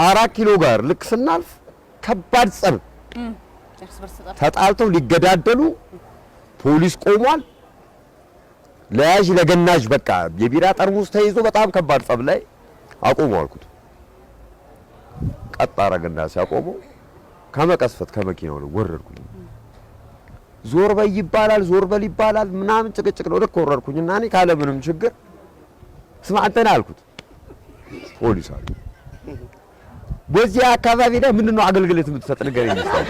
4 ኪሎ ጋር ልክ ስናልፍ ከባድ ጸብ ተጣልተው ሊገዳደሉ ፖሊስ ቆሟል። ለያዥ ለገናዥ በቃ የቢራ ጠርሙስ ተይዞ በጣም ከባድ ጸብ ላይ አቆሙ አልኩት። ቀጥ አረገና ሲያቆመው ከመቀስፈት ከመኪናው ላይ ወረድኩኝ። ዞር በይ ይባላል ምናምን ጭቅጭቅ ነው። ልክ ወረድኩኝና እኔ ካለ ምንም ችግር ስማ አንተና አልኩት። ፖሊስ አለ በዚህ አካባቢ ላይ ምንድነው አገልግሎት የምትሰጥ ነገር ይመስላል?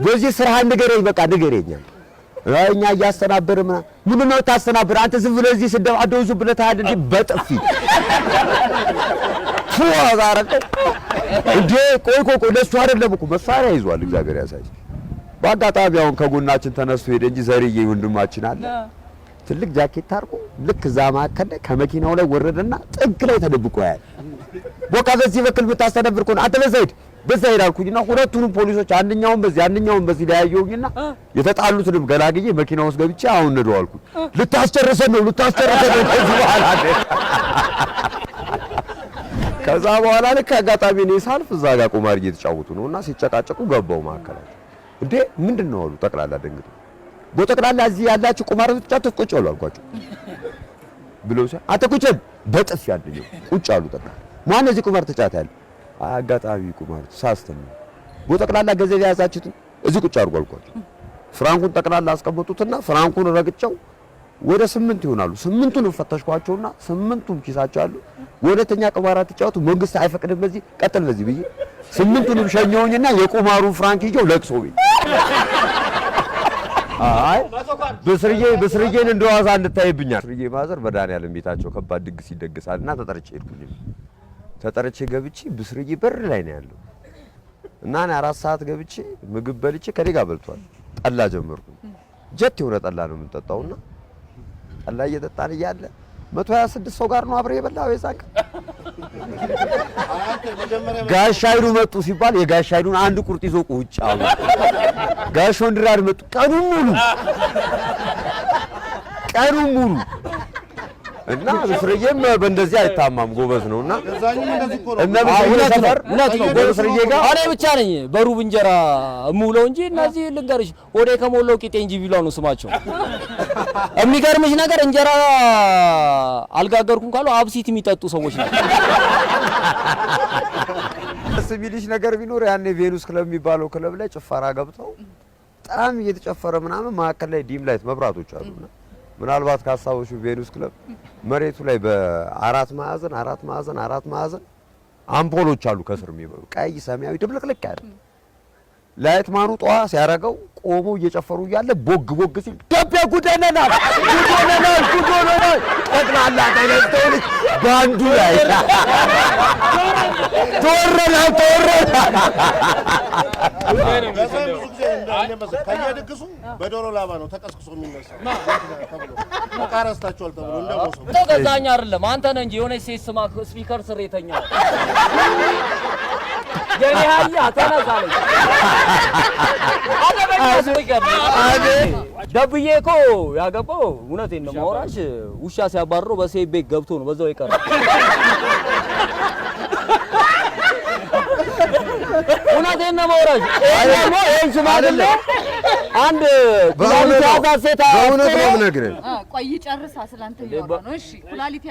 በዚህ ስራ ንገረኝ፣ በቃ ንገረኝ። እኛ እያስተናበርን ምንድነው ታስተናበር? አንተ ዝም ብለህ እዚህ ስደባደው ዝም ብለህ ታያለህ እንዴ? በጥፊ ፉአዛረቀ እንዴ ቆይ ለሱ አይደለም እኮ መሳሪያ ይዟል። እግዚአብሔር ያሳይ። በአጋጣሚ አሁን ከጎናችን ተነስቶ ሄደ እንጂ ዘርዬ ወንድማችን አለ ትልቅ ጃኬት አርቆ ልክ እዛ ማከለ ከመኪናው ላይ ወረደና ጥግ ላይ ተደብቆ ያለ ቦካ በዚህ በኩል ብታስተነብር እኮ አንተ በዛ ሄድ አልኩኝና ሁለቱንም ፖሊሶች አንደኛውን በዚህ ላይ ያየውኝና የተጣሉትንም ገላግዬ መኪናው ውስጥ ገብቼ አሁን ነው አልኩኝ። ልታስጨርሰን ነው ከዚህ በኋላ ከዛ በኋላ ልክ አጋጣሚ ነው ሳልፍ እዛ ጋር ቁማር እየተጫወቱ ነውና ሲጨቃጨቁ ገባው ማከላቸው። እንዴ ምንድነው አሉ። ጠቅላላ ደንግጡ በጠቅላላ እዚህ ያላችሁ ቁማር ተጫወቱ ቁጭ አሉ አልኳቸው ብለው አንተ ቁጭ በጥፍ ያድልኝ ቁጭ አሉ። ጠቅላላ ማን እዚህ ቁማር ተጫወተ ያለ አጋጣሚ ቁማር ሳስተም በጠቅላላ ገንዘብ ያዛችሁት እዚህ ቁጭ አድርጉ አልኳቸው። ፍራንኩን ጠቅላላ አስቀመጡትና ፍራንኩን ረግጨው ወደ 8 ይሆናሉ። 8ቱን ፈተሽኳቸውና 8ቱም ኪሳቸው አሉ። ወደተኛ ቁማር ተጫወቱ መንግስት አይፈቅድም በዚህ ቀጥል በዚህ ብዬ 8ቱንም ሸኘውኝና የቁማሩን ፍራንክ ይዤው ለቅሶ ቤት አይ በስርዬን እንደዋዛ እንድታይብኛል። ስርዬ ማዘር በዳንያለም ቤታቸው ከባድ ድግስ ይደግሳልና ተጠርቼ ገብቼ በስርዬ በር ላይ ነው ያለው እና እኔ 4 ሰዓት ገብቼ ምግብ በልቼ ከኔ ጋር በልቷል። ጠላ ጀመርኩ። ጀት የሆነ ጠላ ነው የምንጠጣውና ጠላ እየጠጣን እያለ 126 ሰው ጋር ነው አብሬ የበላው የዛቅ ጋሽ ኃይሉ መጡ ሲባል የጋሽ ኃይሉን አንድ ቁርጥ ይዞ ቁጭ አሉ። ጋሽ ወንድራድ መጡ። ቀኑን ሙሉ እና በስርዬም በእንደዚህ አይታማም ጎበዝ ነውና እና እውነት ነው በስርዬ ጋር እኔ ብቻ ነኝ በሩብ እንጀራ እሙለው እንጂ እነዚህ ልንገርሽ ወደ ከሞላው ቂጤ እንጂ ቢሏ ነው ስማቸው። የሚገርምሽ ነገር እንጀራ አልጋገርኩም ካሉ አብሲት የሚጠጡ ሰዎች ናቸው። ስሚልሽ ነገር ቢኖር ያኔ ቬኑስ ክለብ የሚባለው ክለብ ላይ ጭፈራ ገብተው በጣም እየተጨፈረ ምናምን ማከለ ላይ ዲም ላይት መብራቶች አሉና ምናልባት ካሳውሹ ቬኑስ ክለብ መሬቱ ላይ በአራት ማዕዘን አምፖሎች አሉ ከስር የሚበሩ ቀይ ሰማያዊ ድብልቅልቅ ያለ ላይት ማኑ ጧ ሲያረጋው ቆሞ እየጨፈሩ እያለ ቦግ ሲል ኢትዮጵያ ጉደነናል ጠቅላላ ተነስተው ባንዱ ላይ ተወረደ ከየድግሱ በዶሮ ላባ ነው ተቀስቅሶ የሚነሳው ተብሎ ተቃረስታችኋል ተብሎ እንደሞሰው ተገዛኛ አይደለም አንተ ነህ እንጂ የሆነ ሴት ስማ ስፒከር ስር የተኛው የኔ አያ ተነሳለች ደብዬ እኮ ያገባው እውነቴን ነው ማውራሽ ውሻ ሲያባርረው በሴት ቤት ገብቶ ነው በዛው ይቀር እውነቴን ነው ማውራሽ አይደለም ይሄን ሽማግሌ አንድ ኩላሊት ያዛት ሴት በእውነት ነው የምነግርህ። ቆይ ጨርሳ ስላንተ ይወራ ነው። እሺ ኩላሊት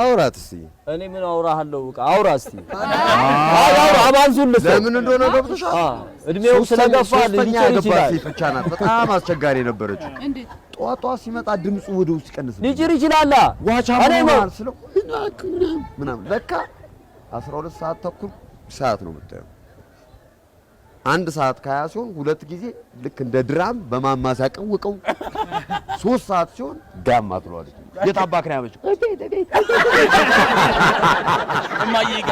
አውራት እስቲ እኔ ምን አውራሃለሁ? አውራ እስቲ አውራ አባንሱልስ ለምን እንደሆነ ገብቶሻል? እድሜው ስለገፋ ልጅ ይችላል ብቻ ናት በጣም አስቸጋሪ ነበረች። ጧጧ ሲመጣ ድምፁ ወደ ውስጥ ይቀንስ ሊጅር ይችላል። ዋቻ ማለት ስለው ምናምን ለካ 12 ሰዓት ተኩል ሰዓት ነው የምታየው። 1 ሰዓት ከ20 ሲሆን 2 ጊዜ ልክ እንደ ድራም በማማሳያ ቀውቀው 3 ሰዓት ሲሆን ዳማ ትለዋለች። የታባክ ነው ያመጣው እማዬጋ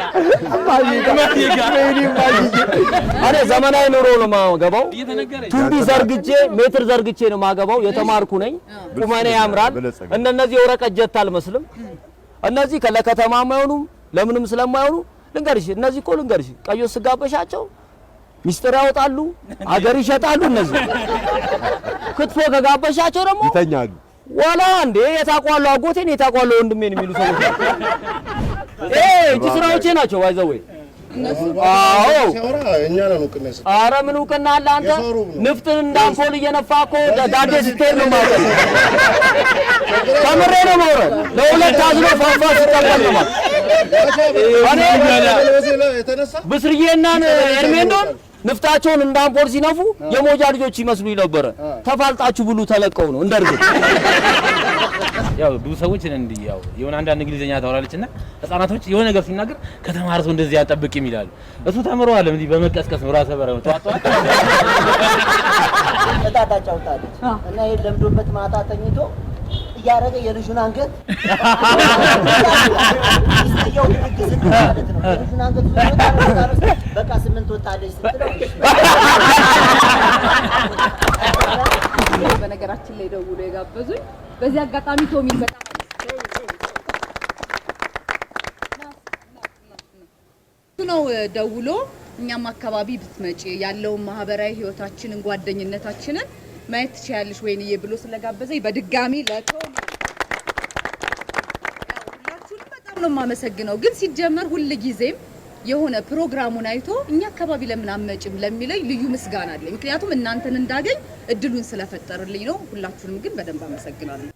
አሬ ዘመናዊ ኑሮ ነው ማገባው። ቱቢ ዘርግቼ ሜትር ዘርግቼ ነው ማገባው። የተማርኩ ነኝ። ቁመኔ ያምራል። እነዚህ ወረቀት ጀት አልመስልም። እነዚህ ከለከተማ ማይሆኑም ለምንም ስለማይሆኑ ልንገርሽ እነዚህ እኮ ልንገርሽ ቀዮ ስጋበሻቸው ሚስጥር ያወጣሉ አገር ይሸጣሉ። እነዚህ ክትፎ ከጋበሻቸው ደግሞ ዋላ እንዴ የታቋሉ አጎቴን የታቋሉ ወንድሜን የሚሉ ሰዎች እጅ ስራዎቼ ናቸው ባይዘው አዎ እኛ ነን እውቅና ይሰጥ ኧረ ምን እውቅና አለ አንተ ንፍጥን እንዳንፖል እየነፋ እኮ ዳዴ ስትሄድ ነው ማለት ተምሬ ነው ማለት ለሁለት አዝሮ ፋፋ ሲጠቀም ነው ማለት ብስርዬና ኤርሜንዶን ንፍጣቸውን እንዳንፖል ሲነፉ የሞጃ ልጆች ይመስሉኝ ነበር ተፋልጣችሁ ብሉ ተለቀው ነው እንደርግ ያው ብዙ ሰዎች እንዴ ያው የሆነ አንዳንድ እንግሊዘኛ ታወራለችና ህፃናቶች የሆነ ነገር ሲናገር ከተማረ ሰው እንደዚህ ያጠብቅም ይላሉ እሱ ተምሯል እንዴ በመቀስቀስ ነው ራሰ በረው ተዋጣው ተጣጣጫውታለች እና ይሄ ለምዶበት ማታ ተኝቶ ያረገ የልጁን አንገት ይስተየው ድግስ ማለት ነው የልጁን አንገት በቃ 8 ወጣለች ስትለው በነገራችን ላይ ደውሎ የጋበዙኝ በዚህ አጋጣሚ ቶሚን በጣም ነው ደውሎ እኛም አካባቢ ብትመጪ ያለው ማህበራዊ ህይወታችንን ጓደኝነታችንን ማየት ትችያለሽ ወይንዬ ብሎ ስለጋበዘኝ በድጋሚ ለቶሚ ሁላችሁንም በጣም ነው የማመሰግነው ግን ሲጀመር ሁሉ ጊዜም የሆነ ፕሮግራሙን አይቶ እኛ አካባቢ ለምን አመጭም ለሚለኝ ልዩ ምስጋና አለኝ ምክንያቱም እናንተን እንዳገኝ እድሉን ስለፈጠረልኝ ነው ሁላችሁንም ግን በደንብ አመሰግናለሁ